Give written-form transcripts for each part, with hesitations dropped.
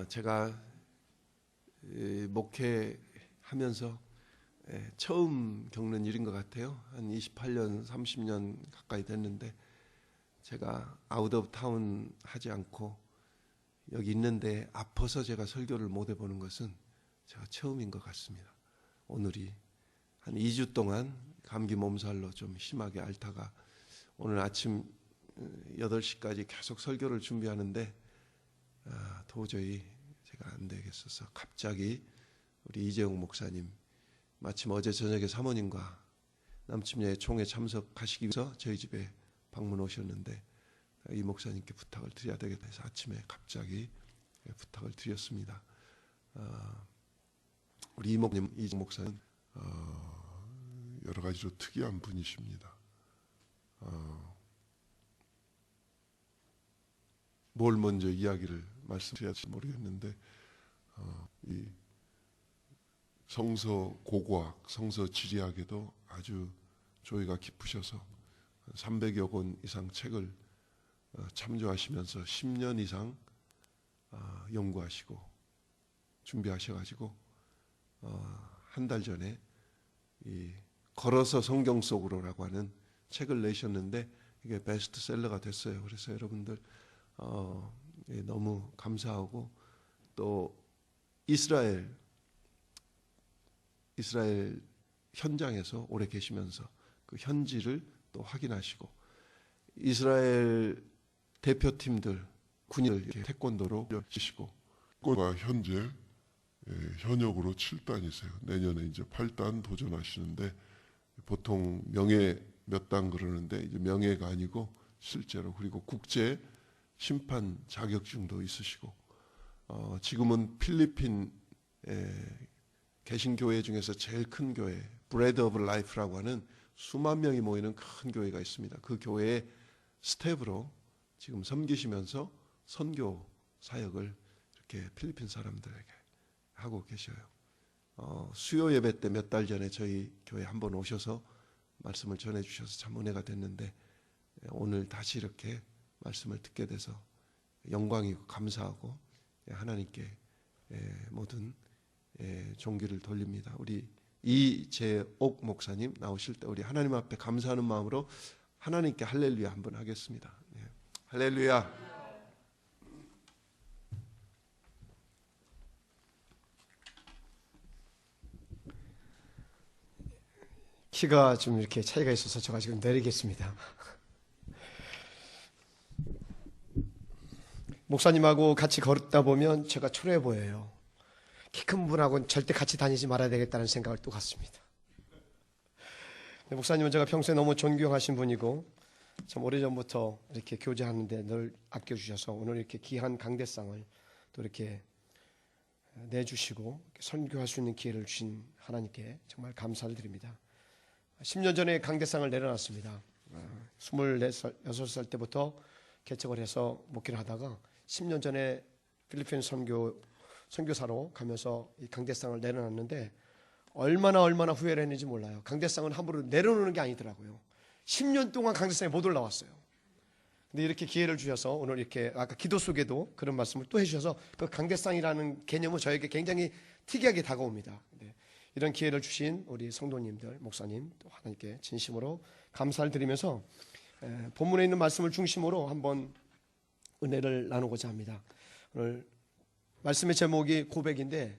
제가 목회하면서 처음 겪는 일인 것 같아요. 한 28년, 30년 가까이 됐는데 제가 아웃 오브 타운 하지 않고 여기 있는데 아파서 제가 설교를 못 해보는 것은 제가 처음인 것 같습니다. 오늘이 한 2주 동안 감기 몸살로 좀 심하게 앓다가 오늘 아침 8시까지 계속 설교를 준비하는데 도저히 제가 안 되겠어서 갑자기 우리 이재용 목사님 마침 어제 저녁에 사모님과 남침녀의 총회 참석하시기 위해서 저희 집에 방문 오셨는데 이 목사님께 부탁을 드려야 되겠다 해서 아침에 갑자기 부탁을 드렸습니다. 우리 이목님 이재용 목사님 여러 가지로 특이한 분이십니다. 뭘 먼저 이야기를 말씀드려야 할지 모르겠는데 이 성서 고고학, 성서 지리학에도 아주 조예가 깊으셔서 300여 권 이상 책을 참조하시면서 10년 이상 연구하시고 준비하셔가지고 한 달 전에 이 걸어서 성경 속으로라고 하는 책을 내셨는데 이게 베스트셀러가 됐어요. 그래서 여러분들 너무 감사하고 또 이스라엘 현장에서 오래 계시면서 그 현지를 또 확인하시고 이스라엘 대표팀들 군인들 태권도로 치시고 태권도가 현재 현역으로 7단이세요. 내년에 이제 8단 도전하시는데 보통 명예 몇 단 그러는데 이제 명예가 아니고 실제로 그리고 국제 심판 자격증도 있으시고 지금은 필리핀 개신교회 중에서 제일 큰 교회 브레드 오브 라이프라고 하는 수만 명이 모이는 큰 교회가 있습니다. 그 교회의 스텝으로 지금 섬기시면서 선교 사역을 이렇게 필리핀 사람들에게 하고 계셔요. 수요 예배 때 몇 달 전에 저희 교회 한번 오셔서 말씀을 전해주셔서 참 은혜가 됐는데 오늘 다시 이렇게 말씀을 듣게 돼서 영광이고 감사하고 하나님께 모든 존귀를 돌립니다. 우리 이재옥 목사님 나오실 때 우리 하나님 앞에 감사하는 마음으로 하나님께 할렐루야 한번 하겠습니다. 할렐루야. 키가 좀 이렇게 차이가 있어서 제가 지금 내리겠습니다. 목사님하고 같이 걸었다 보면 제가 초라해 보여요. 키 큰 분하고는 절대 같이 다니지 말아야 되겠다는 생각을 또 갖습니다. 목사님은 제가 평소에 너무 존경하신 분이고 참 오래전부터 이렇게 교제하는데 늘 아껴주셔서 오늘 이렇게 귀한 강대상을 또 이렇게 내주시고 선교할 수 있는 기회를 주신 하나님께 정말 감사를 드립니다. 10년 전에 강대상을 내려놨습니다. 24살, 6살 때부터 개척을 해서 목회를 하다가 10년 전에 필리핀 선교사로 가면서 이 강대상을 내려놨는데 얼마나 후회를 했는지 몰라요. 강대상은 함부로 내려놓는 게 아니더라고요. 10년 동안 강대상에 못 올라왔어요. 근데 이렇게 기회를 주셔서 오늘 이렇게 아까 기도 속에도 그런 말씀을 또 해주셔서 그 강대상이라는 개념은 저에게 굉장히 특이하게 다가옵니다. 이런 기회를 주신 우리 성도님들, 목사님 또 하나님께 진심으로 감사를 드리면서 본문에 있는 말씀을 중심으로 한번 은혜를 나누고자 합니다. 오늘 말씀의 제목이 고백인데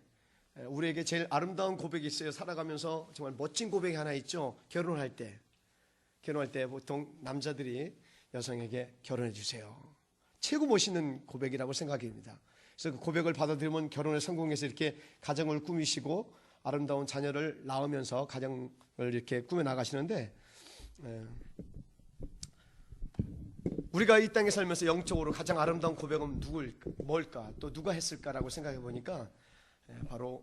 우리에게 제일 아름다운 고백이 있어요. 살아가면서 정말 멋진 고백이 하나 있죠. 결혼할 때 보통 남자들이 여성에게 결혼해 주세요. 최고 멋있는 고백이라고 생각합니다. 그래서 그 고백을 받아들이면 결혼에 성공해서 이렇게 가정을 꾸미시고 아름다운 자녀를 낳으면서 가정을 이렇게 꾸며 나가시는데 우리가 이 땅에 살면서 영적으로 가장 아름다운 고백은 뭘까? 또 누가 했을까라고 생각해 보니까 바로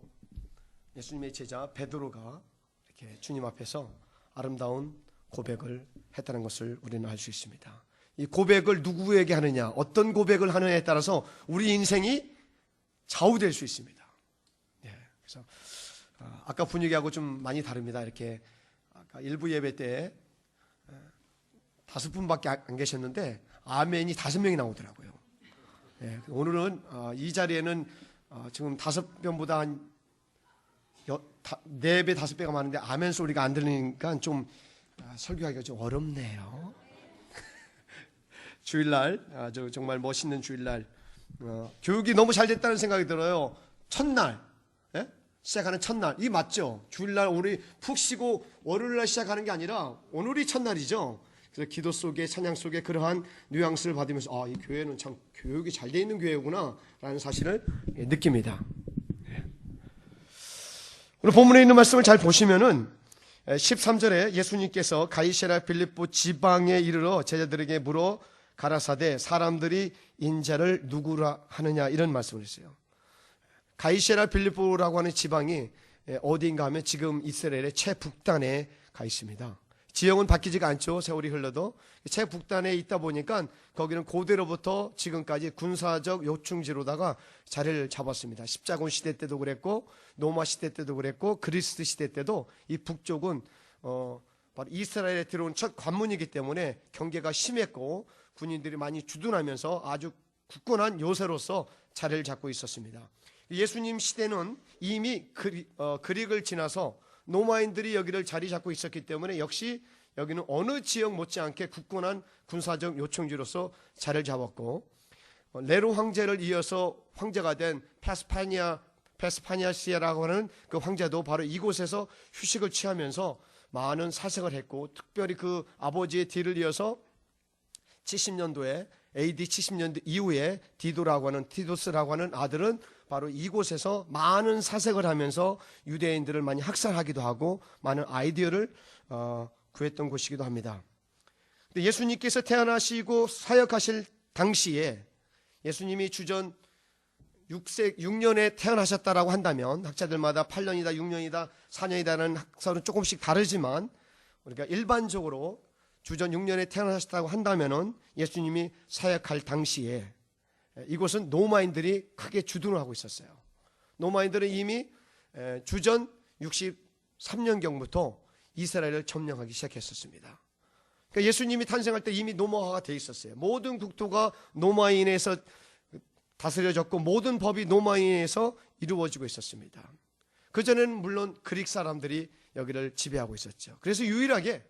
예수님의 제자 베드로가 이렇게 주님 앞에서 아름다운 고백을 했다는 것을 우리는 알 수 있습니다. 이 고백을 누구에게 하느냐, 어떤 고백을 하느냐에 따라서 우리 인생이 좌우될 수 있습니다. 그래서 아까 분위기하고 좀 많이 다릅니다. 이렇게 아까 일부 예배 때 5분밖에 안 계셨는데 아멘이 5명이 나오더라고요. 오늘은 이 자리에는 지금 5배보다 한 4배, 5배가 많은데 아멘 소리가 안 들리니까 좀 설교하기가 좀 어렵네요. 주일날 아주 정말 멋있는 주일날 교육이 너무 잘 됐다는 생각이 들어요. 첫날 시작하는 첫날 이 맞죠? 주일날 우리 푹 쉬고 월요일날 시작하는 게 아니라 오늘이 첫날이죠. 그래서 기도 속에 찬양 속에 그러한 뉘앙스를 받으면서 이 교회는 참 교육이 잘 돼 있는 교회구나 라는 사실을 느낍니다. 오늘 본문에 있는 말씀을 잘 보시면은 13절에 예수님께서 가이사랴 빌립보 지방에 이르러 제자들에게 물어 가라사대 사람들이 인자를 누구라 하느냐 이런 말씀을 했어요. 가이사랴 빌립보라고 하는 지방이 어디인가 하면 지금 이스라엘의 최북단에 가 있습니다. 지형은 바뀌지가 않죠. 세월이 흘러도 최북단에 있다 보니까 거기는 고대로부터 지금까지 군사적 요충지로다가 자리를 잡았습니다. 십자군 시대 때도 그랬고 로마 시대 때도 그랬고 그리스 시대 때도 이 북쪽은 바로 이스라엘에 들어온 첫 관문이기 때문에 경계가 심했고 군인들이 많이 주둔하면서 아주 굳건한 요새로서 자리를 잡고 있었습니다. 예수님 시대는 이미 그릭을 지나서 로마인들이 여기를 자리 잡고 있었기 때문에 역시 여기는 어느 지역 못지않게 굳건한 군사적 요충지로서 자리를 잡았고 네로 황제를 이어서 황제가 된 베스파니아시아라고 하는 그 황제도 바로 이곳에서 휴식을 취하면서 많은 사색을 했고 특별히 그 아버지의 뒤를 이어서 70년도에 AD 70년도 이후에 티도스라고 하는 아들은 바로 이곳에서 많은 사색을 하면서 유대인들을 많이 학살하기도 하고 많은 아이디어를 구했던 곳이기도 합니다. 근데 예수님께서 태어나시고 사역하실 당시에 예수님이 주전 6년에 태어나셨다라고 한다면 학자들마다 8년이다, 6년이다, 4년이다는 학설은 조금씩 다르지만 우리가 일반적으로 주전 6년에 태어나셨다고 한다면은 예수님이 사역할 당시에 이곳은 로마인들이 크게 주둔을 하고 있었어요. 로마인들은 이미 주전 63년경부터 이스라엘을 점령하기 시작했었습니다. 그러니까 예수님이 탄생할 때 이미 로마화가 돼 있었어요. 모든 국토가 로마인에서 다스려졌고 모든 법이 로마인에서 이루어지고 있었습니다. 그전에는 물론 그릭 사람들이 여기를 지배하고 있었죠. 그래서 유일하게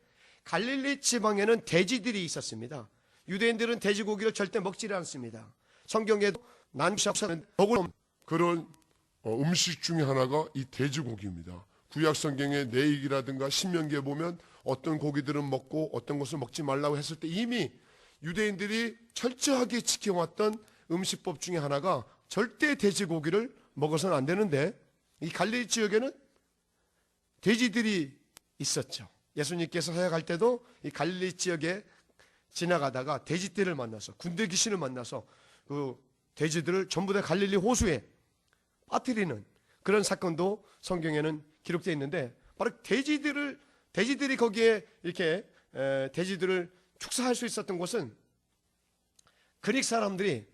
갈릴리 지방에는 돼지들이 있었습니다. 유대인들은 돼지고기를 절대 먹지 않습니다. 성경에도 난시합사는 그런 음식 중에 하나가 이 돼지고기입니다. 구약 성경의 레위기라든가 신명기에 보면 어떤 고기들은 먹고 어떤 것을 먹지 말라고 했을 때 이미 유대인들이 철저하게 지켜왔던 음식법 중에 하나가 절대 돼지고기를 먹어서는 안 되는데 이 갈릴리 지역에는 돼지들이 있었죠. 예수님께서 사역할 때도 이 갈릴리 지역에 지나가다가 돼지떼를 만나서 군대 귀신을 만나서 그 돼지들을 전부 다 갈릴리 호수에 빠뜨리는 그런 사건도 성경에는 기록되어 있는데 바로 돼지들이 거기에 이렇게 돼지들을 축사할 수 있었던 곳은 그릭 사람들이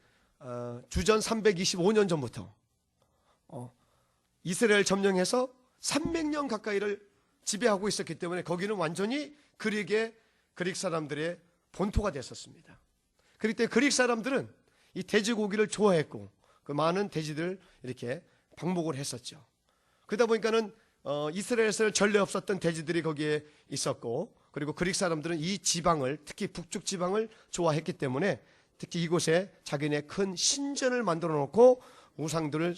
주전 325년 전부터 이스라엘 점령해서 300년 가까이를 지배하고 있었기 때문에 거기는 완전히 그릭 사람들의 본토가 됐었습니다. 그렇기 때문에 그릭 사람들은 이 돼지고기를 좋아했고 그 많은 돼지들을 이렇게 방목을 했었죠. 그러다 보니까는 이스라엘에서 전례 없었던 돼지들이 거기에 있었고 그리고 그릭 사람들은 이 지방을 특히 북쪽 지방을 좋아했기 때문에 특히 이곳에 자기네 큰 신전을 만들어 놓고 우상들을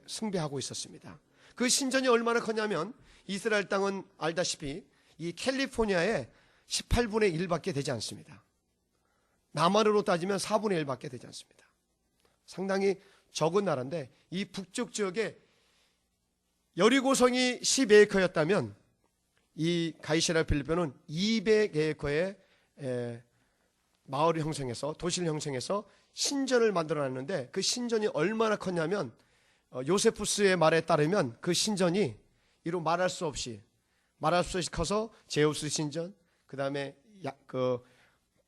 숭배하고 있었습니다. 그 신전이 얼마나 컸냐면 이스라엘 땅은 알다시피 이 캘리포니아의 18분의 1밖에 되지 않습니다. 남한으로 따지면 4분의 1밖에 되지 않습니다. 상당히 적은 나라인데 이 북쪽 지역에 여리고성이 10에이커였다면 이 가이사랴 빌립보는 200에이커의 마을을 형성해서 도시를 형성해서 신전을 만들어놨는데 그 신전이 얼마나 컸냐면 요세푸스의 말에 따르면 그 신전이 이루 말할 수 없이 커서 제우스 신전, 그 다음에 그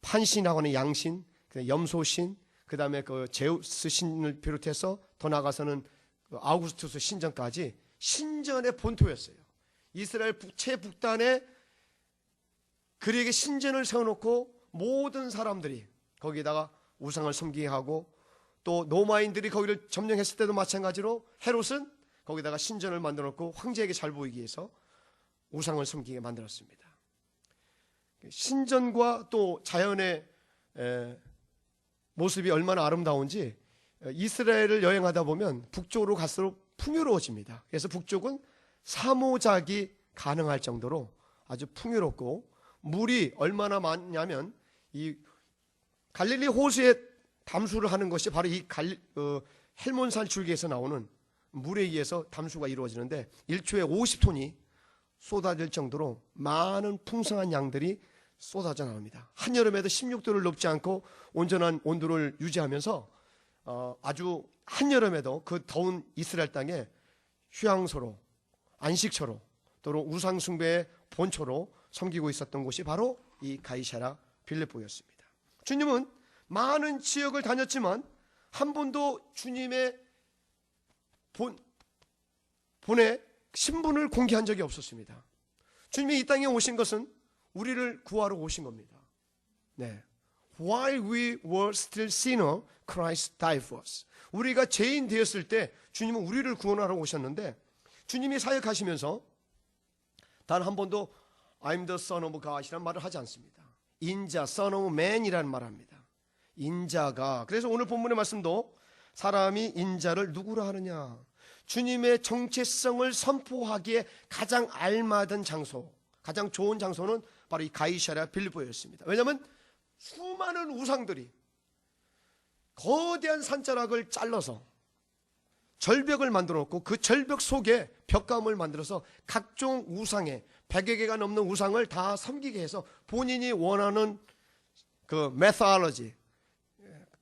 판신하고 하는 양신, 염소신, 그 다음에 그 제우스 신을 비롯해서 더 나아가서는 그 아우구스투스 신전까지 신전의 본토였어요. 이스라엘 최북단에 그에게 신전을 세워놓고 모든 사람들이 거기에다가 우상을 섬기게 하고 또 로마인들이 거기를 점령했을 때도 마찬가지로 헤롯은 거기다가 신전을 만들어 놓고 황제에게 잘 보이기 위해서 우상을 섬기게 만들었습니다. 신전과 또 자연의 모습이 얼마나 아름다운지 이스라엘을 여행하다 보면 북쪽으로 갈수록 풍요로워집니다. 그래서 북쪽은 사모작이 가능할 정도로 아주 풍요롭고, 물이 얼마나 많냐면 이 갈릴리 호수에 담수를 하는 것이 바로 이 헬몬산 줄기에서 나오는 물에 의해서 담수가 이루어지는데 1초에 50톤이 쏟아질 정도로 많은 풍성한 양들이 쏟아져 나옵니다. 한여름에도 16도를 넘지 않고 온전한 온도를 유지하면서 아주 한여름에도 그 더운 이스라엘 땅에 휴양소로, 안식처로, 또는 우상숭배의 본초로 섬기고 있었던 곳이 바로 이 가이사랴 빌립보였습니다. 주님은 많은 지역을 다녔지만 한 번도 주님의 본의 신분을 공개한 적이 없었습니다. 주님이 이 땅에 오신 것은 우리를 구하러 오신 겁니다. 네. While we were still sinner, Christ died for us. 우리가 죄인 되었을 때 주님은 우리를 구원하러 오셨는데, 주님이 사역하시면서 단 한 번도 I'm the son of God이라는 말을 하지 않습니다. 인자, son of man이라는 말을 합니다. 인자가. 그래서 오늘 본문의 말씀도 사람이 인자를 누구라 하느냐, 주님의 정체성을 선포하기에 가장 알맞은 장소, 가장 좋은 장소는 바로 이 가이사랴 빌립보였습니다. 왜냐하면 수많은 우상들이 거대한 산자락을 잘라서 절벽을 만들어 놓고 그 절벽 속에 벽감을 만들어서 각종 우상에 100여 개가 넘는 우상을 다 섬기게 해서 본인이 원하는 그 메소알러지,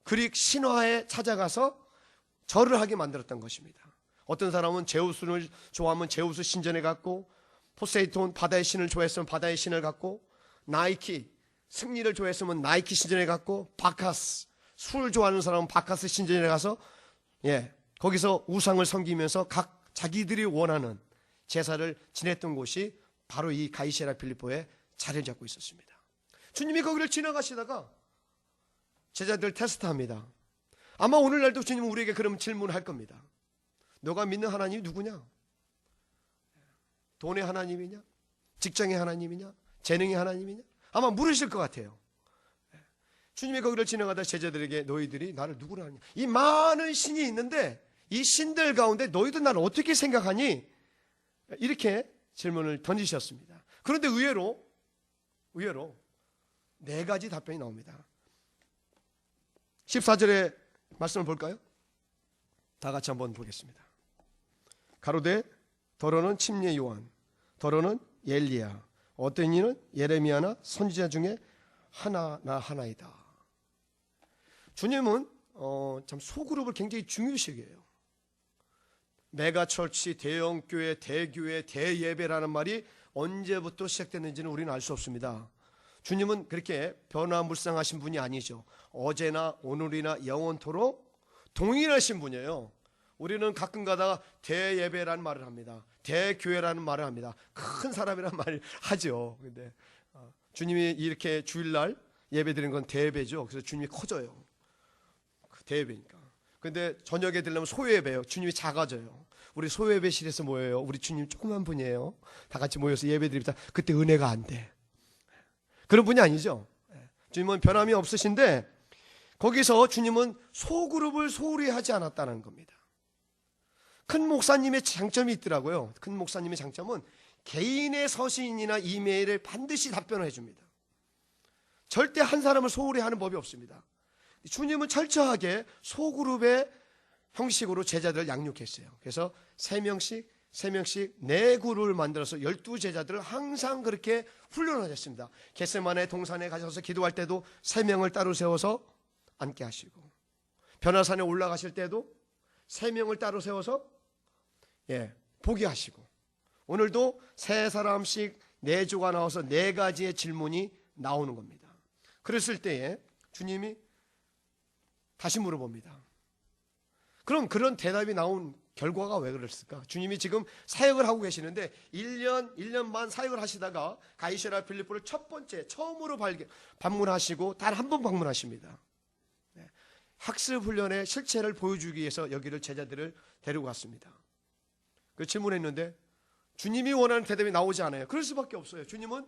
그릭 신화에 찾아가서 절을 하게 만들었던 것입니다. 어떤 사람은 제우스를 좋아하면 제우스 신전에 갔고, 포세이돈 바다의 신을 좋아했으면 바다의 신을 갔고, 나이키 승리를 좋아했으면 나이키 신전에 갔고, 바카스 술 좋아하는 사람은 바카스 신전에 가서 거기서 우상을 섬기면서 각 자기들이 원하는 제사를 지냈던 곳이 바로 이 가이사랴 빌립보에 자리를 잡고 있었습니다. 주님이 거기를 지나가시다가 제자들 테스트합니다. 아마 오늘날도 주님은 우리에게 그런 질문을 할 겁니다. 너가 믿는 하나님이 누구냐? 돈의 하나님이냐? 직장의 하나님이냐? 재능의 하나님이냐? 아마 물으실 것 같아요. 주님이 거기를 지나가다 제자들에게 너희들이 나를 누구라 하냐? 이 많은 신이 있는데 이 신들 가운데 너희도 나를 어떻게 생각하니? 이렇게 질문을 던지셨습니다. 그런데 의외로 4가지 답변이 나옵니다. 14절의 말씀을 볼까요? 다 같이 한번 보겠습니다. 가로되 더러는 침례 요한, 더러는 엘리야, 어떤 이는 예레미야나 선지자 중에 하나나 하나이다. 주님은 참 소그룹을 굉장히 중요시 여겨요. 메가처치, 대형교회, 대교회, 대예배라는 말이 언제부터 시작됐는지는 우리는 알 수 없습니다. 주님은 그렇게 변화무쌍하신 분이 아니죠. 어제나 오늘이나 영원토록 동일하신 분이에요. 우리는 가끔 가다가 대예배라는 말을 합니다. 대교회라는 말을 합니다. 큰 사람이라는 말을 하죠. 근데 주님이 이렇게 주일날 예배 드리는 건 대예배죠. 그래서 주님이 커져요. 대예배니까. 근데 저녁에 들려면 소예배예요. 주님이 작아져요. 우리 소예배실에서 모여요. 우리 주님 조그만 분이에요. 다 같이 모여서 예배 드립니다. 그때 은혜가 안 돼. 그런 분이 아니죠. 주님은 변함이 없으신데 거기서 주님은 소그룹을 소홀히 하지 않았다는 겁니다. 큰 목사님의 장점이 있더라고요. 큰 목사님의 장점은 개인의 서신이나 이메일을 반드시 답변을 해줍니다. 절대 한 사람을 소홀히 하는 법이 없습니다. 주님은 철저하게 소그룹의 형식으로 제자들을 양육했어요. 그래서 3명씩 4그룹을 만들어서 12제자들을 항상 그렇게 훈련하셨습니다. 겟세마네 동산에 가셔서 기도할 때도 3명을 따로 세워서 앉게 하시고, 변화산에 올라가실 때도 3명을 따로 세워서 보게 하시고, 오늘도 3사람씩 4조가 나와서 4가지의 질문이 나오는 겁니다. 그랬을 때에 주님이 다시 물어봅니다. 그럼 그런 대답이 나온 결과가 왜 그랬을까? 주님이 지금 사역을 하고 계시는데 1년 반 사역을 하시다가 가이사랴 빌립보를 처음으로 방문하시고 단 한 번 방문하십니다. 학습 훈련의 실체를 보여주기 위해서 여기를 제자들을 데리고 갔습니다. 그 질문했는데 주님이 원하는 대답이 나오지 않아요. 그럴 수밖에 없어요. 주님은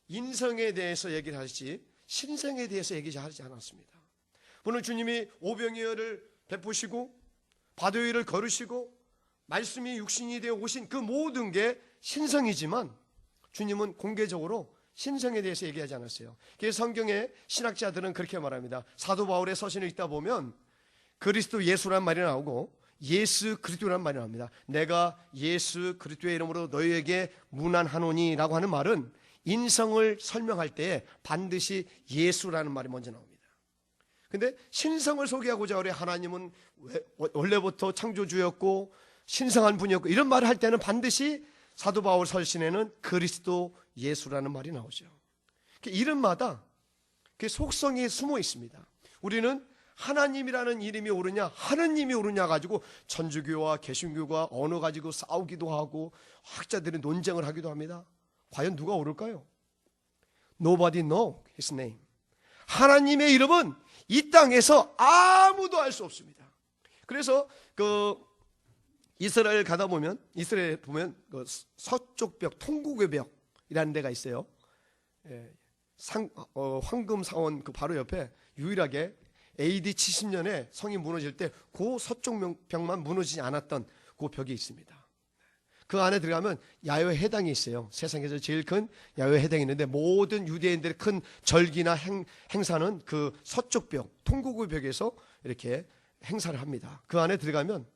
인성에 대해서 얘기를 하시지 신성에 대해서 얘기하지 않았습니다. 오늘 주님이 오병이어를 베푸시고 바다 위를 걸으시고 말씀이 육신이 되어 오신 그 모든 게 신성이지만 주님은 공개적으로 신성에 대해서 얘기하지 않았어요. 그래서 성경의 신학자들은 그렇게 말합니다. 사도 바울의 서신을 읽다 보면 그리스도 예수란 말이 나오고 예수 그리스도란 말이 나옵니다. 내가 예수 그리스도의 이름으로 너희에게 문안하노니 라고 하는 말은 인성을 설명할 때 반드시 예수라는 말이 먼저 나옵니다. 근데 신성을 소개하고자 우리 하나님은 원래부터 창조주였고 신성한 분이었고 이런 말을 할 때는 반드시 사도 바울 서신에는 그리스도 예수라는 말이 나오죠. 이름마다 그 속성이 숨어 있습니다. 우리는 하나님이라는 이름이 옳으냐 하느님이 옳으냐 가지고 천주교와 개신교가 언어 가지고 싸우기도 하고 학자들이 논쟁을 하기도 합니다. 과연 누가 옳을까요? Nobody knows his name. 하나님의 이름은 이 땅에서 아무도 알 수 없습니다. 그래서 그 이스라엘 가다 보면 이스라엘 보면 그 서쪽 벽 통곡의 벽이라는 데가 있어요. 황금 사원 그 바로 옆에 유일하게 AD 70년에 성이 무너질 때 그 서쪽 벽만 무너지지 않았던 그 벽이 있습니다. 그 안에 들어가면 야훼 해당이 있어요. 세상에서 제일 큰 야훼 해당이 있는데 모든 유대인들의 큰 절기나 행사는 그 서쪽 벽, 통곡의 벽에서 이렇게 행사를 합니다. 그 안에 들어가면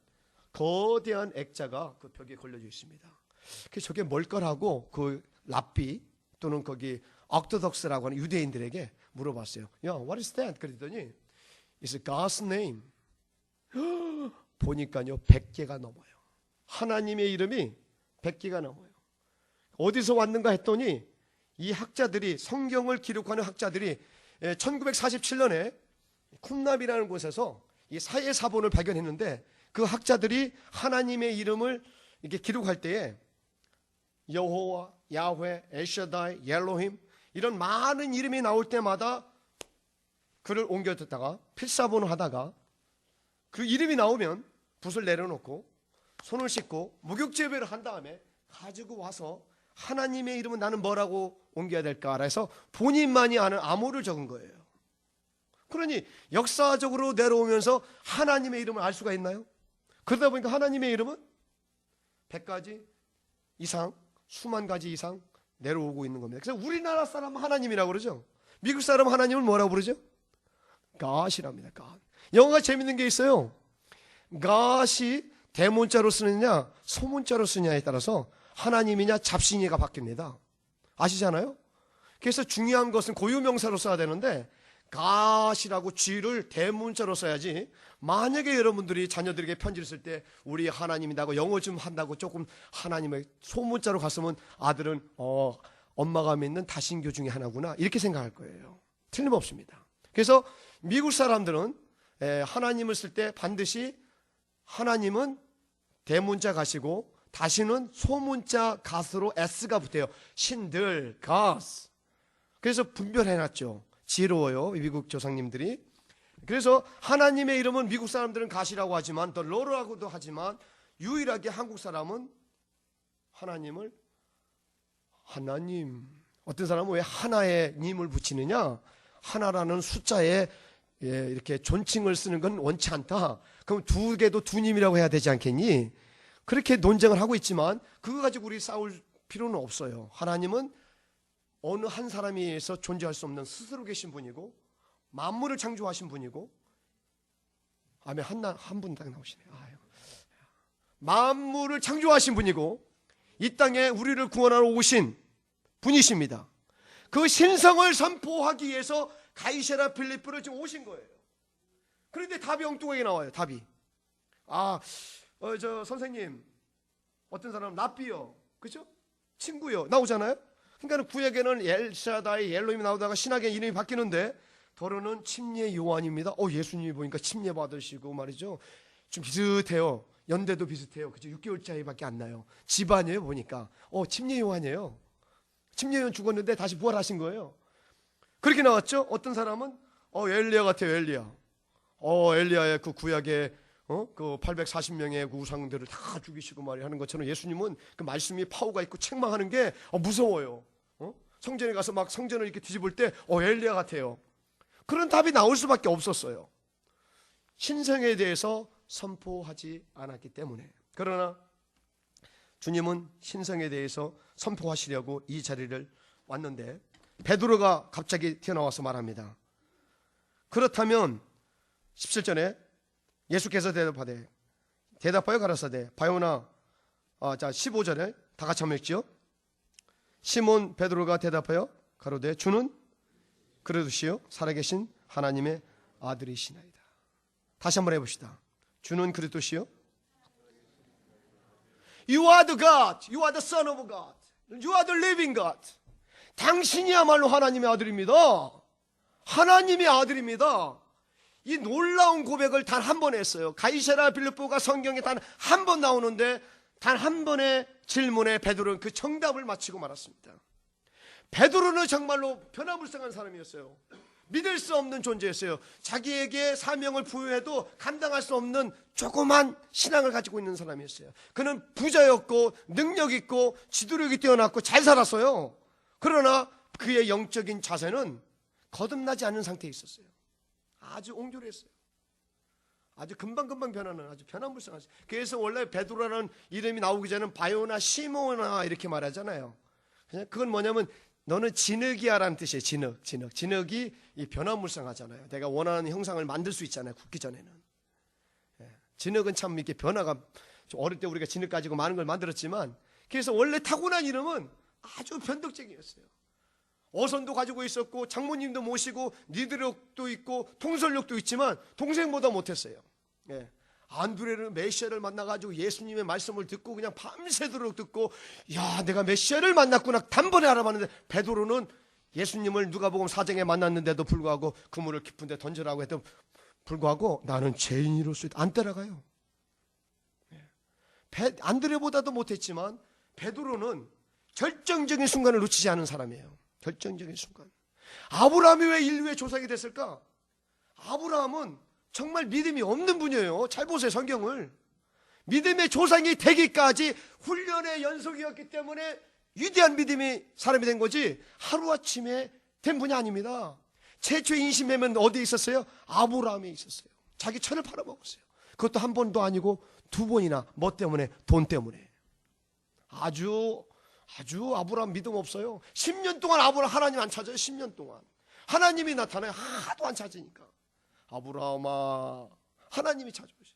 거대한 액자가 그 벽에 걸려져 있습니다. 저게 뭘 거라고 그 랍비 또는 거기 억토덕스라고 하는 유대인들에게 물어봤어요. 야, what is that? 그랬더니 It's God's name. 보니까요 100개가 넘어요. 하나님의 이름이 100개가 넘어요. 어디서 왔는가 했더니 이 학자들이 성경을 기록하는 학자들이 1947년에 쿰랍이라는 곳에서 이 사해사본을 발견했는데 그 학자들이 하나님의 이름을 이렇게 기록할 때에 여호와, 야훼, 엘샤다이, 옐로힘 이런 많은 이름이 나올 때마다 글을 옮겨뒀다가 필사본을 하다가 그 이름이 나오면 붓을 내려놓고 손을 씻고 목욕제배를 한 다음에 가지고 와서 하나님의 이름은 나는 뭐라고 옮겨야 될까 해서 본인만이 아는 암호를 적은 거예요. 그러니 역사적으로 내려오면서 하나님의 이름을 알 수가 있나요? 그러다 보니까 하나님의 이름은 100가지 이상, 수만 가지 이상 내려오고 있는 겁니다. 그래서 우리나라 사람은 하나님이라고 그러죠. 미국 사람은 하나님을 뭐라고 부르죠? God이랍니다. God. 영어가 재밌는 게 있어요. God이 대문자로 쓰느냐 소문자로 쓰느냐에 따라서 하나님이냐 잡신이가 바뀝니다. 아시잖아요? 그래서 중요한 것은 고유명사로 써야 되는데 God이라고 G를 대문자로 써야지. 만약에 여러분들이 자녀들에게 편지를 쓸 때 우리 하나님이라고 영어 좀 한다고 조금 하나님의 소문자로 갔으면 아들은 엄마가 믿는 다신교 중에 하나구나 이렇게 생각할 거예요. 틀림없습니다. 그래서 미국 사람들은 하나님을 쓸 때 반드시 하나님은 대문자 가시고 다시는 소문자 갓으로 S가 붙어요. 신들, 갓. 그래서 분별해놨죠. 지혜로워요, 미국 조상님들이. 그래서 하나님의 이름은 미국 사람들은 갓이라고 하지만 더 로라고도 하지만 유일하게 한국 사람은 하나님을 하나님. 어떤 사람은 왜 하나의 님을 붙이느냐? 하나라는 숫자에 이렇게 존칭을 쓰는 건 원치 않다. 그럼 두 개도 두 님이라고 해야 되지 않겠니? 그렇게 논쟁을 하고 있지만 그거 가지고 우리 싸울 필요는 없어요. 하나님은 어느 한 사람에 의해서 존재할 수 없는 스스로 계신 분이고 만물을 창조하신 분이고 아멘 한 분 딱 나오시네요. 만물을 창조하신 분이고 이 땅에 우리를 구원하러 오신 분이십니다. 그 신성을 선포하기 위해서 가이사랴 필리포를 지금 오신 거예요. 그런데 답이 엉뚱하게 나와요. 답이 저 선생님 어떤 사람은 랍비요, 그죠? 친구요 나오잖아요. 그러니까 구약에는 엘샤다이, 엘로힘이 나오다가 신약에 이름이 바뀌는데 더러는 침례 요한입니다. 예수님이 보니까 침례 받으시고 말이죠. 좀 비슷해요. 연대도 비슷해요. 그죠? 6개월 차이밖에 안 나요. 집안이에요 보니까. 침례 요한이에요. 침례 요한 죽었는데 다시 부활하신 거예요. 그렇게 나왔죠. 어떤 사람은 엘리야 같아요. 엘리야. 엘리야의 그 구약의 그 840명의 우상들을 다 죽이시고 말이 하는 것처럼 예수님은 그 말씀이 파워가 있고 책망하는 게 무서워요. 성전에 가서 막 성전을 이렇게 뒤집을 때 엘리야 같아요. 그런 답이 나올 수밖에 없었어요. 신성에 대해서 선포하지 않았기 때문에. 그러나 주님은 신성에 대해서 선포하시려고 이 자리를 왔는데 베드로가 갑자기 튀어나와서 말합니다. 그렇다면 17절에 예수께서 대답하여 가라사대 바요나, 자 15절에 다 같이 한번 읽죠. 시몬 베드로가 대답하여 가로되 주는 그리스도시요 살아계신 하나님의 아들이시나이다. 다시 한번 해봅시다. 주는 그리스도시요, You are the God, You are the Son of God, You are the living God. 당신이야말로 하나님의 아들입니다. 하나님의 아들입니다. 이 놀라운 고백을 단 한 번 했어요. 가이사랴 빌립보가 성경에 단 한 번 나오는데 단 한 번의 질문에 베드로는 그 정답을 마치고 말았습니다. 베드로는 정말로 변화무쌍한 사람이었어요. 믿을 수 없는 존재였어요. 자기에게 사명을 부여해도 감당할 수 없는 조그만 신앙을 가지고 있는 사람이었어요. 그는 부자였고 능력 있고 지도력이 뛰어났고 잘 살았어요. 그러나 그의 영적인 자세는 거듭나지 않은 상태에 있었어요. 아주 옹졸했어요. 아주 금방금방 변하는 아주 변화무쌍하죠. 그래서 원래 베드로라는 이름이 나오기 전에는 바요나 시모나 이렇게 말하잖아요. 그건 뭐냐면 너는 진흙이야라는 뜻이에요. 진흙이 이 변화무쌍하잖아요. 내가 원하는 형상을 만들 수 있잖아요. 굽기 전에는. 진흙은 참 이렇게 변화가, 어릴 때 우리가 진흙 가지고 많은 걸 만들었지만, 그래서 원래 타고난 이름은 아주 변덕적이었어요. 어선도 가지고 있었고 장모님도 모시고 리더력도 있고 통솔력도 있지만 동생보다 못했어요. 안드레는 메시아를 만나가지고 예수님의 말씀을 듣고 그냥 밤새도록 듣고, 야 내가 메시아를 만났구나 단번에 알아봤는데, 베드로는 예수님을 누가복음 4장에 만났는데도 불구하고 그물을 깊은 데 던지라고 해도 불구하고 나는 죄인으로서 안 따라가요. 안드레보다도 못했지만 베드로는 결정적인 순간을 놓치지 않은 사람이에요. 결정적인 순간. 아브라함이 왜 인류의 조상이 됐을까? 아브라함은 정말 믿음이 없는 분이에요. 잘 보세요, 성경을. 믿음의 조상이 되기까지 훈련의 연속이었기 때문에 위대한 믿음이 사람이 된 거지, 하루아침에 된 분이 아닙니다. 최초의 인신매매는 어디에 있었어요? 아브라함에 있었어요. 자기 천을 팔아먹었어요. 그것도 한 번도 아니고 두 번이나. 뭐 때문에? 돈 때문에. 아주 아브라함 믿음 없어요. 10년 동안 아브라함 하나님 안 찾아요. 10년 동안 하나님이 나타나요. 하도 안 찾으니까. 아브라함아, 하나님이 찾아오셔.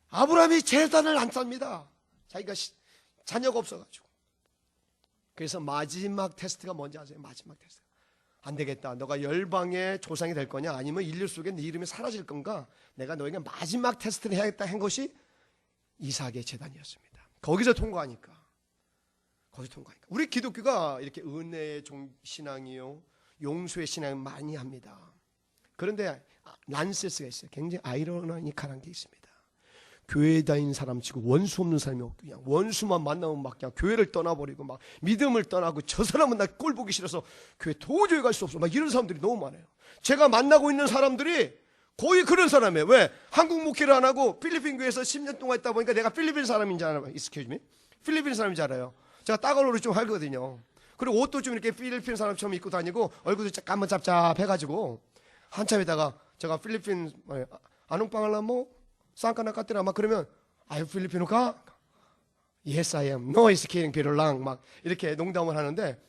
아브라함이 제단을 안 쌉니다. 자기가 자녀가 없어가지고. 그래서 마지막 테스트가 뭔지 아세요? 마지막 테스트. 안 되겠다. 너가 열방의 조상이 될 거냐, 아니면 인류 속에 네 이름이 사라질 건가? 내가 너에게 마지막 테스트를 해야겠다 한 것이 이삭의 제단이었습니다. 거기서 통과하니까. 우리 기독교가 이렇게 은혜의 신앙이요, 용서의 신앙을 많이 합니다. 그런데 란세스가 있어요. 굉장히 아이러니컬한 게 있습니다. 교회에 다니는 사람 치고 원수 없는 사람이 없고, 그냥 원수만 만나면 막 그냥 교회를 떠나버리고 막 믿음을 떠나고, 저 사람은 나 꼴 보기 싫어서 교회 도저히 갈 수 없어, 막 이런 사람들이 너무 많아요. 제가 만나고 있는 사람들이 거의 그런 사람이에요. 왜? 한국 목회를 안 하고 필리핀 교회에서 10년 동안 있다 보니까 내가 필리핀 사람인 줄 알아요. 필리핀 사람인 줄 알아요. 제가 따갈로를 좀 하거든요. 그리고 옷도 좀 이렇게 필리핀 사람처럼 입고 다니고, 얼굴도 잠깐만 짭짭해가지고, 한참 있다가 제가 필리핀 아농빵알라모 쌍까나 까뜨라 막 그러면, 아유 필리핀어가? Yes I am. No is kidding 비롤랑 막 이렇게 농담을 하는데,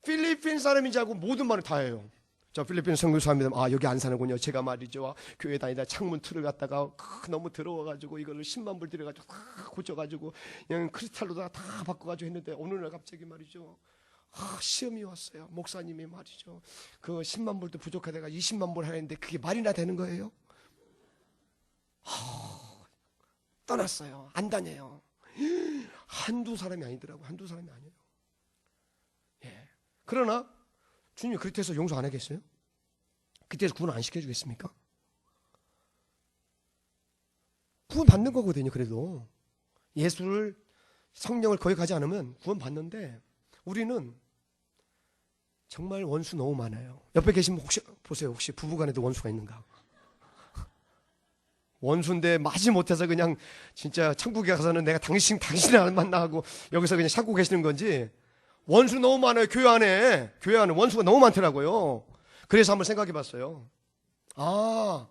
필리핀 사람인지 알고 모든 말을 다 해요. 저 필리핀 선교사입니다. 아 여기 안 사는군요. 제가 말이죠, 교회 다니다 창문 틀을 갖다가 너무 더러워가지고 이거를 10만 불 들여가지고 다 고쳐가지고 그냥 크리스탈로 다 바꿔가지고 했는데, 어느 날 갑자기 말이죠, 시험이 왔어요. 목사님이 말이죠, 그 10만 불도 부족하다가 20만 불 하는데 그게 말이나 되는 거예요? 떠났어요. 안 다녀요. 한두 사람이 아니더라고. 한두 사람이 아니에요. 그러나 주님이 그렇게 해서 용서 안 하겠어요? 그때서 구원 안 시켜주겠습니까? 구원 받는 거거든요. 그래도 예수를, 성령을 거역하지 않으면 구원 받는데, 우리는 정말 원수 너무 많아요. 옆에 계시면 혹시 보세요. 혹시 부부간에도 원수가 있는가? 원수인데 마지 못해서 그냥 진짜 천국에 가서는 내가 당신을 안 만나고 여기서 그냥 참고 계시는 건지, 원수 너무 많아요. 교회 안에 원수가 너무 많더라고요. 그래서 한번 생각해 봤어요. 아,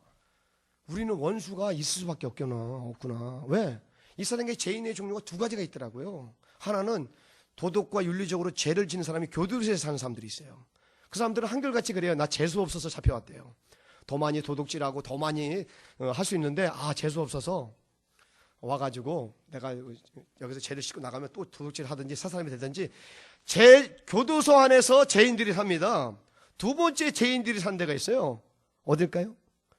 우리는 원수가 있을 수밖에 없구나. 왜? 이 세상에 죄인의 종류가 두 가지가 있더라고요. 하나는 도덕과 윤리적으로 죄를 지는 사람이 교도소에 사는 사람들이 있어요. 그 사람들은 한결같이 그래요. 나 재수 없어서 잡혀왔대요. 더 많이 도둑질하고 더 많이 할 수 있는데, 재수 없어서 와가지고 내가 여기서 죄를 씻고 나가면 또 도둑질 하든지 사사람이 되든지, 교도소 안에서 죄인들이 삽니다. 두 번째 죄인들이 산 데가 있어요. 어딜까요?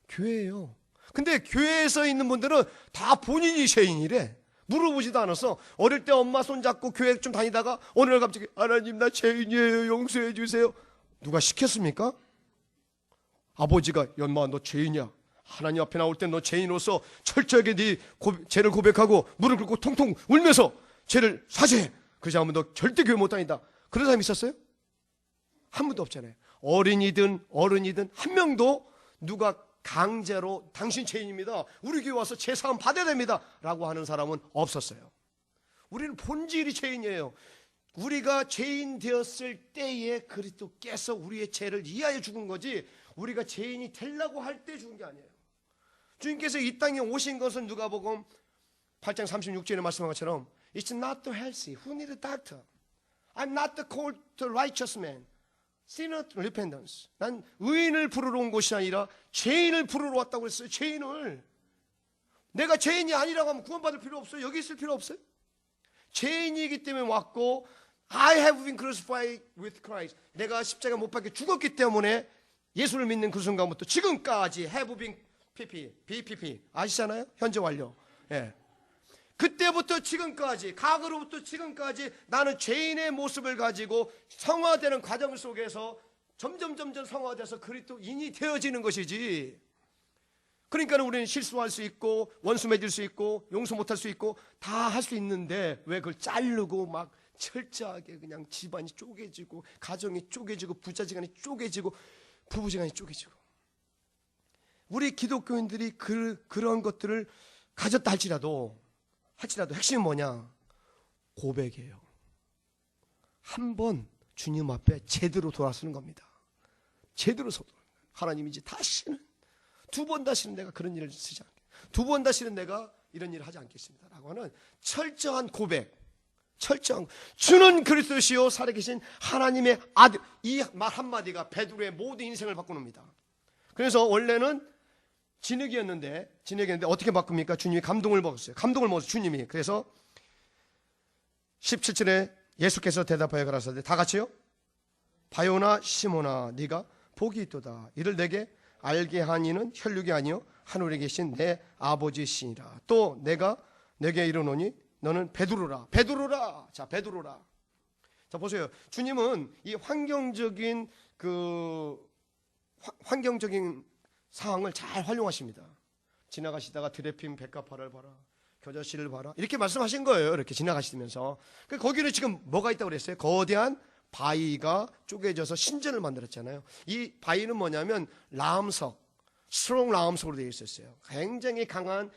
교회예요. 근데 교회에서 있는 분들은 다 본인이 죄인이래. 물어보지도 않았어. 어릴 때 엄마 손잡고 교회 좀 다니다가 어느 날 갑자기 하나님 나 죄인이에요. 용서해 주세요. 누가 시켰습니까? 아버지가 연마 너 죄인이야. 하나님 앞에 나올 때 너 죄인으로서 철저하게 네 죄를 고백하고 무릎 꿇고 통통 울면서 죄를 사죄해. 그러지 않으면 너 절대 교회 못 다닌다. 그런 사람이 있었어요? 한 분도 없잖아요. 어린이든 어른이든 한 명도 누가 강제로 당신 죄인입니다, 우리 교회 와서 죄사함 받아야 됩니다 라고 하는 사람은 없었어요. 우리는 본질이 죄인이에요. 우리가 죄인 되었을 때에 그리스도께서 우리의 죄를 이해하여 죽은 거지, 우리가 죄인이 되려고 할 때 죽은 게 아니에요. 주님께서 이 땅에 오신 것은 누가복음 8장 36절에 말씀한 것처럼 It's not the healthy who need a doctor. I'm not the called to righteous man. Sinner repentance. 난 의인을 부르러 온 것이 아니라 죄인을 부르러 왔다고 했어요. 죄인을. 내가 죄인이 아니라고 하면 구원받을 필요 없어요. 여기 있을 필요 없어요. 죄인이기 때문에 왔고, I have been crucified with Christ. 내가 십자가 못 박혀 죽었기 때문에 예수를 믿는 그 순간부터 지금까지 have been BPP 아시잖아요? 현재 완료. 예. 그때부터 지금까지, 과거로부터 지금까지 나는 죄인의 모습을 가지고 성화되는 과정 속에서 점점 성화돼서 그리스도인이 되어지는 것이지. 그러니까 우리는 실수할 수 있고 원수 맺을 수 있고 용서 못할 수 있고 다 할 수 있는데, 왜 그걸 자르고 막 철저하게 그냥 집안이 쪼개지고 가정이 쪼개지고 부자지간이 쪼개지고 부부지간이 쪼개지고. 우리 기독교인들이 그런 것들을 가졌다 할지라도 핵심은 뭐냐? 고백이에요. 한번 주님 앞에 제대로 돌아서는 겁니다. 제대로 서도 하나님 이제 다시는, 두 번 다시는 내가 그런 일을 쓰지 않게, 두 번 다시는 내가 이런 일을 하지 않겠습니다 라고 하는 철저한 고백, 주는 그리스도시요 살아계신 하나님의 아들, 이 말 한마디가 베드로의 모든 인생을 바꾸는겁니다. 그래서 원래는 진흙이었는데 어떻게 바꿉니까? 주님이 감동을 먹었어요. 주님이. 그래서 17절에 예수께서 대답하여 가라사대, 다 같이요? 바요나 시몬아 네가 복이 있도다. 이를 내게 알게 한 이는 혈육이 아니요 하늘에 계신 내 아버지시니라. 또 내가 내게 이르노니 너는 베드로라. 자, 베드로라. 자, 보세요. 주님은 이 환경적인 상황을 잘 활용하십니다. 지나가시다가 드레핀 백합화를 봐라, 겨자씨를 봐라, 이렇게 말씀하신 거예요. 이렇게 지나가시면서. 거기는 지금 뭐가 있다고 그랬어요? 거대한 바위가 쪼개져서 신전을 만들었잖아요. 이 바위는 뭐냐면 스트롱 라암석으로 되어 있었어요. 굉장히 강한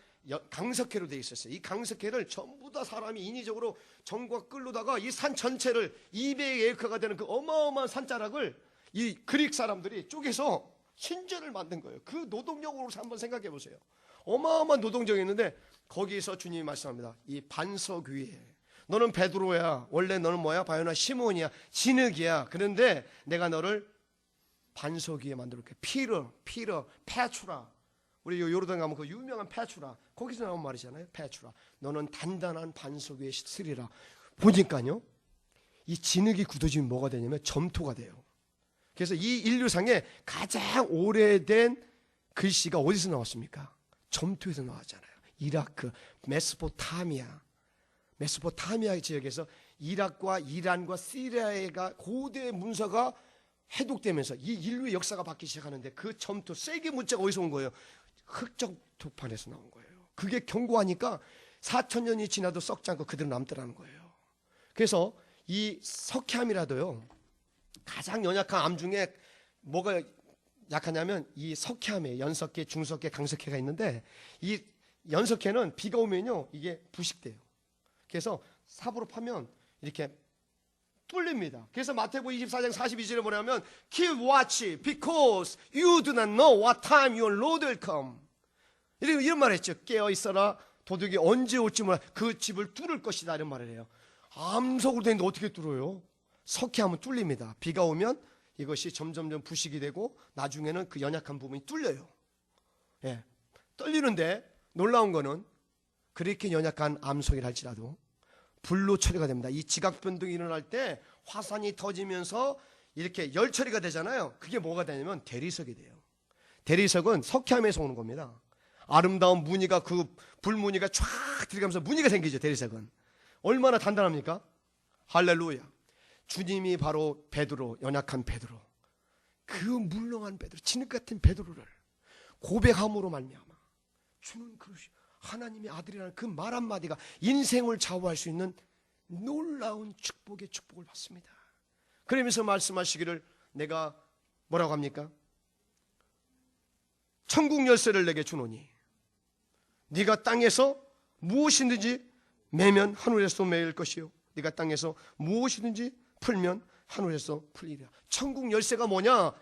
강석회로 되어 있었어요. 이 강석회를 전부 다 사람이 인위적으로 전과 끌로다가 이 산 전체를 200에이커가 되는 그 어마어마한 산자락을 이 그릭 사람들이 쪼개서 신전을 만든 거예요. 그 노동력으로 한번 생각해 보세요. 어마어마한 노동력이었는데 거기서 주님이 말씀합니다. 이 반석 위에 너는 베드로야. 원래 너는 뭐야? 바요나 시몬이야. 진흙이야. 그런데 내가 너를 반석 위에 만들어줄게. 피터, 페트라. 우리 요르단 가면 그 유명한 페트라. 거기서 나온 말이잖아요. 페트라. 너는 단단한 반석 위에 서리라. 보니까요, 이 진흙이 굳어지면 뭐가 되냐면 점토가 돼요. 그래서 이 인류상에 가장 오래된 글씨가 어디서 나왔습니까? 점토에서 나왔잖아요. 이라크, 메소포타미아 지역에서 이락과 이란과 시리아가 고대 문서가 해독되면서 이 인류의 역사가 바뀌기 시작하는데, 그 점토, 세계 문자가 어디서 온 거예요? 흑적토판에서 나온 거예요. 그게 견고하니까 4,000년이 지나도 썩지 않고 그대로 남더라는 거예요. 그래서 이 석회암이라도요, 가장 연약한 암 중에 뭐가 약하냐면 이 석회암에 연석회, 중석회, 강석회가 있는데 이 연석회는 비가 오면요 이게 부식돼요. 그래서 삽으로 파면 이렇게 뚫립니다. 그래서 마태복음 24장 42절에 뭐냐면 Keep watch because you do not know what time your Lord will come. 이런 말을 했죠. 깨어 있어라. 도둑이 언제 올지 몰라. 그 집을 뚫을 것이다. 이런 말을 해요. 암석으로 된 게 어떻게 뚫어요? 석회하면 뚫립니다. 비가 오면 이것이 점점점 부식이 되고 나중에는 그 연약한 부분이 뚫려요. 예. 뚫리는데 놀라운 거는 그렇게 연약한 암석이라 할지라도 불로 처리가 됩니다. 이 지각 변동이 일어날 때 화산이 터지면서 이렇게 열 처리가 되잖아요. 그게 뭐가 되냐면 대리석이 돼요. 대리석은 석회암에서 오는 겁니다. 아름다운 무늬가 그 불무늬가 쫙 들어가면서 무늬가 생기죠. 대리석은 얼마나 단단합니까? 할렐루야. 주님이 바로 베드로, 연약한 베드로, 그 물렁한 베드로, 진흙 같은 베드로를 고백함으로 말미암아 주는 그릇이 하나님의 아들이라는 그 말 한마디가 인생을 좌우할 수 있는 놀라운 축복의 축복을 받습니다. 그러면서 말씀하시기를 내가 뭐라고 합니까? 천국 열쇠를 내게 주노니 네가 땅에서 무엇이든지 매면 하늘에서 매일 것이요 네가 땅에서 무엇이든지 풀면 하늘에서 풀리리라. 천국 열쇠가 뭐냐?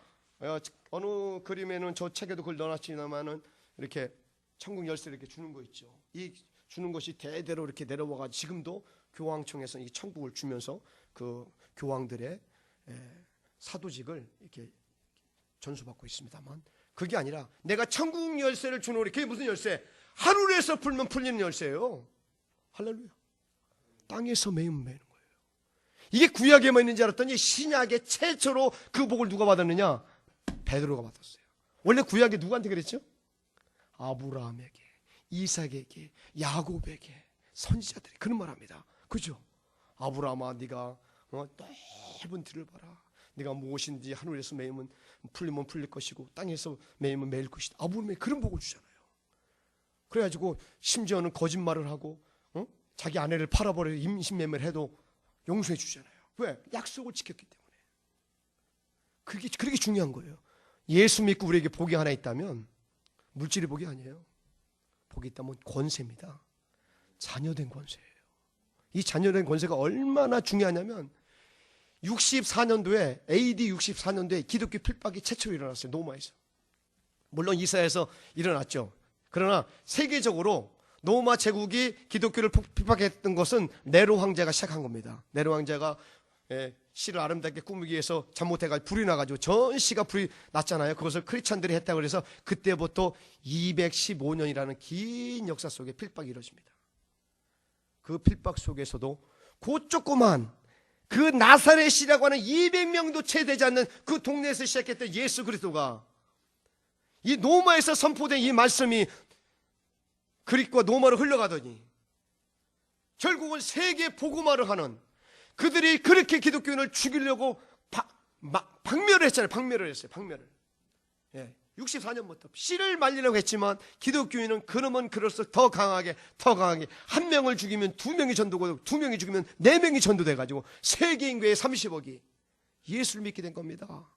어느 그림에는 저 책에도 그걸 넣어놨지만은 이렇게 천국 열쇠를 이렇게 주는 거 있죠. 이 주는 것이 대대로 이렇게 내려와가 지금도 교황청에서 이 천국을 주면서 그 교황들의 사도직을 이렇게 전수받고 있습니다만 그게 아니라 내가 천국 열쇠를 주노니 그게 무슨 열쇠? 하늘에서 풀면 풀리는 열쇠예요. 할렐루야. 땅에서 매면 매는 거예요. 이게 구약에만 있는 줄 알았더니 신약에 최초로 그 복을 누가 받았느냐? 베드로가 받았어요. 원래 구약에 누구한테 그랬죠? 아브라함에게, 이삭에게, 야곱에게, 선지자들이 그런 말합니다. 그죠? 아브라함아 네가 넓은 들을 봐라. 네가 무엇인지 하늘에서 매이면 풀리면 풀릴 것이고 땅에서 매이면 매일 것이다. 아브라함에 그런 복을 주잖아요. 그래가지고 심지어는 거짓말을 하고 자기 아내를 팔아버려 임신매매를 해도 용서해 주잖아요. 왜? 약속을 지켰기 때문에. 그게 중요한 거예요. 예수 믿고 우리에게 복이 하나 있다면 물질의 복이 아니에요. 복이 있다면 권세입니다. 자녀된 권세예요. 이 자녀된 권세가 얼마나 중요하냐면 64년도에 AD 64년도에 기독교 필박이 최초로 일어났어요. 로마에서. 물론 이스라엘에서 일어났죠. 그러나 세계적으로 로마 제국이 기독교를 핍박했던 것은 네로 황제가 시작한 겁니다. 네로 황제가 시를 아름답게 꾸미기 위해서 잘못해가지고 불이 나가지고 전 시가 불이 났잖아요. 그것을 크리스찬들이 했다고 해서 그때부터 215년이라는 긴 역사 속에 필박이 이루어집니다. 그 필박 속에서도 그 조그만 그 나사렛이라고 하는 200명도 채 되지 않는 그 동네에서 시작했던 예수 그리스도가 이 로마에서 선포된 이 말씀이 그리스와 로마로 흘러가더니 결국은 세계 복음화를 하는 그들이 그렇게 기독교인을 죽이려고 박멸을 했잖아요. 박멸을 했어요. 박멸을. 64년부터 씨를 말리려고 했지만 기독교인은 그러면 그럴수록 더 강하게 한 명을 죽이면 두 명이 전도고 두 명이 죽이면 네 명이 전도돼가지고 세계 인구의 30억이 예수를 믿게 된 겁니다.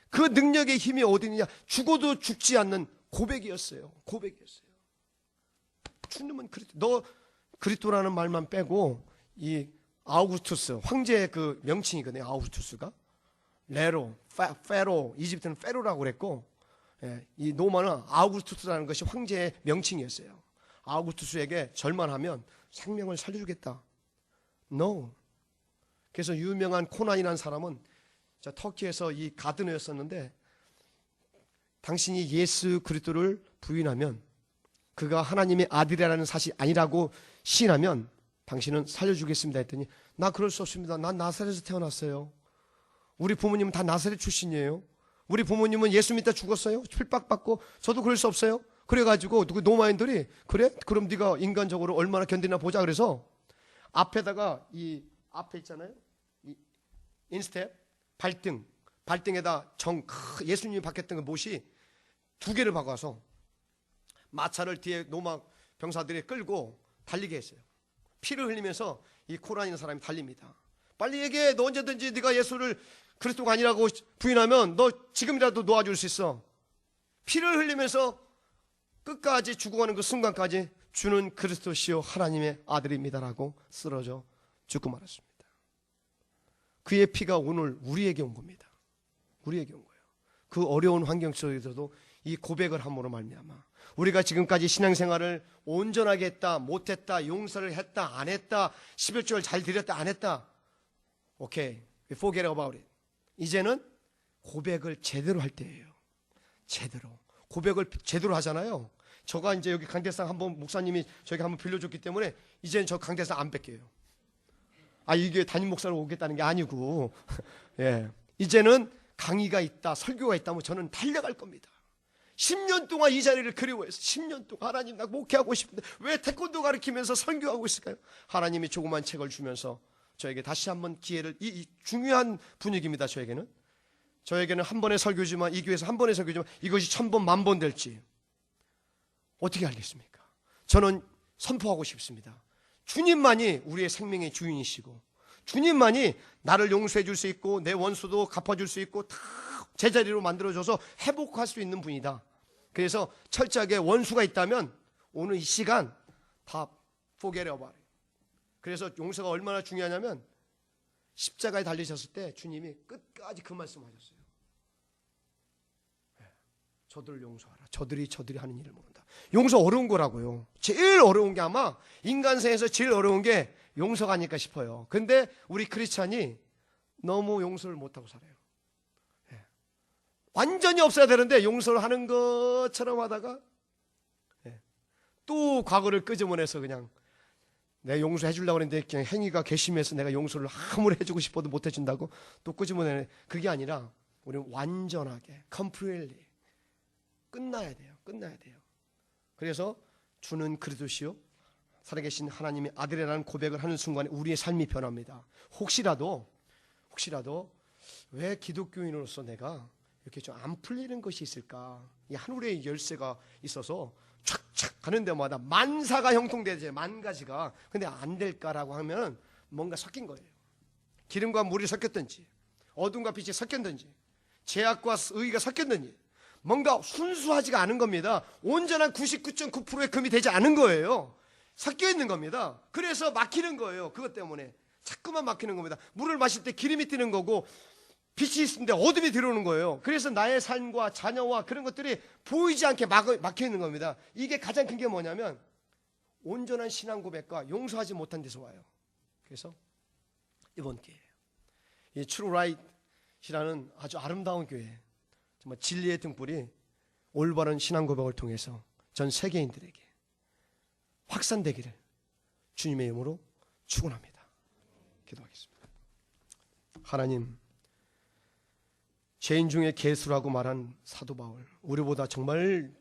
그 능력의 힘이 어디 있느냐? 죽어도 죽지 않는 고백이었어요. 고백이었어요. 주님은 너 그리스도라는 말만 빼고 이 아우구스투스 황제의 그 명칭이거든요. 아우구스투스가 네로, 페로, 이집트는 페로라고 그랬고 이 로마는 아우구스투스라는 것이 황제의 명칭이었어요. 아우구스투스에게 절만하면 생명을 살려주겠다. No. 그래서 유명한 코난이라는 사람은 터키에서 이 가드너였었는데 당신이 예수 그리스도를 부인하면 그가 하나님의 아들이라는 사실이 아니라고 시인하면 당신은 살려주겠습니다 했더니 나 그럴 수 없습니다. 난 나사렛에서 태어났어요. 우리 부모님은 다 나사렛 출신이에요. 우리 부모님은 예수 믿다 죽었어요. 필박받고 저도 그럴 수 없어요. 그래가지고 노마인들이 그래? 그럼 네가 인간적으로 얼마나 견디나 보자 그래서 앞에다가 이 앞에 있잖아요. 이 인스텝 발등에다 예수님이 박혔던 그 못이 두 개를 박아서 마차를 뒤에 로마 병사들이 끌고 달리게 했어요. 피를 흘리면서 이 코란 있는 사람이 달립니다. 빨리 얘기해. 너 언제든지 네가 예수를 그리스도가 아니라고 부인하면 너 지금이라도 놓아줄 수 있어. 피를 흘리면서 끝까지 죽어가는 그 순간까지 주는 그리스도시요 하나님의 아들입니다라고 쓰러져 죽고 말았습니다. 그의 피가 오늘 우리에게 온 겁니다. 우리에게 온 거예요. 그 어려운 환경 속에서도 이 고백을 함으로 말미암아 우리가 지금까지 신앙생활을 온전하게 했다, 못했다, 용서를 했다, 안 했다, 11조를 잘 드렸다, 안 했다. 오케이, we forget about it. 이제는 고백을 제대로 할 때예요. 제대로. 고백을 제대로 하잖아요. 저가 이제 여기 강대상 한번 목사님이 저에게 한번 빌려줬기 때문에 이제는 저 강대상 안 뺏겨요. 아, 이게 담임 목사로 오겠다는 게 아니고, 예. 이제는 강의가 있다, 설교가 있다면 저는 달려갈 겁니다. 10년 동안 이 자리를 그리워해서 10년 동안 하나님 나 목회하고 싶은데 왜 태권도 가르치면서 설교하고 있을까요? 하나님이 조그만 책을 주면서 저에게 다시 한번 기회를, 이 중요한 분위기입니다. 저에게는 한 번의 설교지만, 이 교회에서 한 번의 설교지만 이것이 1000번, 10,000번 될지 어떻게 알겠습니까? 저는 선포하고 싶습니다. 주님만이 우리의 생명의 주인이시고 주님만이 나를 용서해 줄 수 있고 내 원수도 갚아줄 수 있고 다 제자리로 만들어줘서 회복할 수 있는 분이다. 그래서 철저하게 원수가 있다면 오늘 이 시간 다 forget about it. 그래서 용서가 얼마나 중요하냐면 십자가에 달리셨을 때 주님이 끝까지 그 말씀하셨어요. 저들을 용서하라. 저들이 하는 일을 모른다. 용서 어려운 거라고요. 제일 어려운 게 아마 인간생에서 제일 어려운 게 용서가 아닐까 싶어요. 근데 우리 크리스찬이 너무 용서를 못하고 살아요. 완전히 없어야 되는데 용서를 하는 것처럼 하다가 또 과거를 끄집어내서 그냥 내가 용서해 주려고 했는데 그냥 행위가 괘씸해서 내가 용서를 아무리 해주고 싶어도 못 해준다고 또 끄집어내는, 그게 아니라 우리는 완전하게 completely 끝나야 돼요. 그래서 주는 그리스도시요 살아계신 하나님의 아들이라는 고백을 하는 순간에 우리의 삶이 변합니다. 혹시라도 왜 기독교인으로서 내가 이렇게 좀 안 풀리는 것이 있을까? 이 하늘의 열쇠가 있어서 착착 가는 데마다 만사가 형통되지, 만 가지가. 근데 안 될까라고 하면 뭔가 섞인 거예요. 기름과 물이 섞였든지 어둠과 빛이 섞였든지 죄악과 의가 섞였든지 뭔가 순수하지가 않은 겁니다. 온전한 99.9%의 금이 되지 않은 거예요. 섞여 있는 겁니다. 그래서 막히는 거예요. 그것 때문에 자꾸만 막히는 겁니다. 물을 마실 때 기름이 뜨는 거고 빛이 있는데 어둠이 들어오는 거예요. 그래서 나의 삶과 자녀와 그런 것들이 보이지 않게 막혀 있는 겁니다. 이게 가장 큰 게 뭐냐면 온전한 신앙 고백과 용서하지 못한 데서 와요. 그래서 이번 기회에 이 True Right이라는 아주 아름다운 교회, 정말 진리의 등불이 올바른 신앙 고백을 통해서 전 세계인들에게 확산되기를 주님의 이름으로 축원합니다. 기도하겠습니다. 하나님, 죄인 중에 괴수라고 말한 사도 바울, 우리보다 정말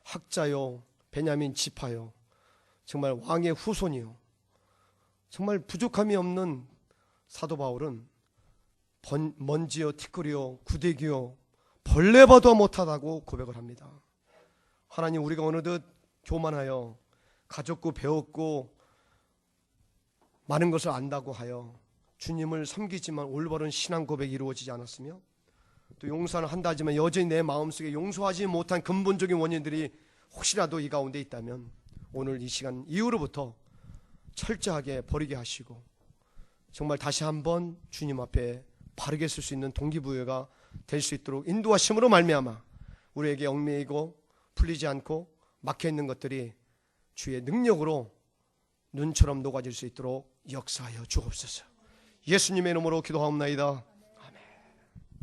학자요, 베냐민 지파요, 정말 왕의 후손이요, 정말 부족함이 없는 사도 바울은 먼지요, 티끌이요, 구데기요, 벌레 봐도 못하다고 고백을 합니다. 하나님, 우리가 어느덧 교만하여 가졌고 배웠고 많은 것을 안다고 하여 주님을 섬기지만 올바른 신앙 고백이 이루어지지 않았으며 또 용서는 한다 하지만 여전히 내 마음속에 용서하지 못한 근본적인 원인들이 혹시라도 이 가운데 있다면 오늘 이 시간 이후로부터 철저하게 버리게 하시고 정말 다시 한번 주님 앞에 바르게 쓸 수 있는 동기부여가 될 수 있도록 인도하심으로 말미암아 우리에게 얽매이고 풀리지 않고 막혀있는 것들이 주의 능력으로 눈처럼 녹아질 수 있도록 역사하여 주옵소서. 예수님의 이름으로 기도하옵나이다.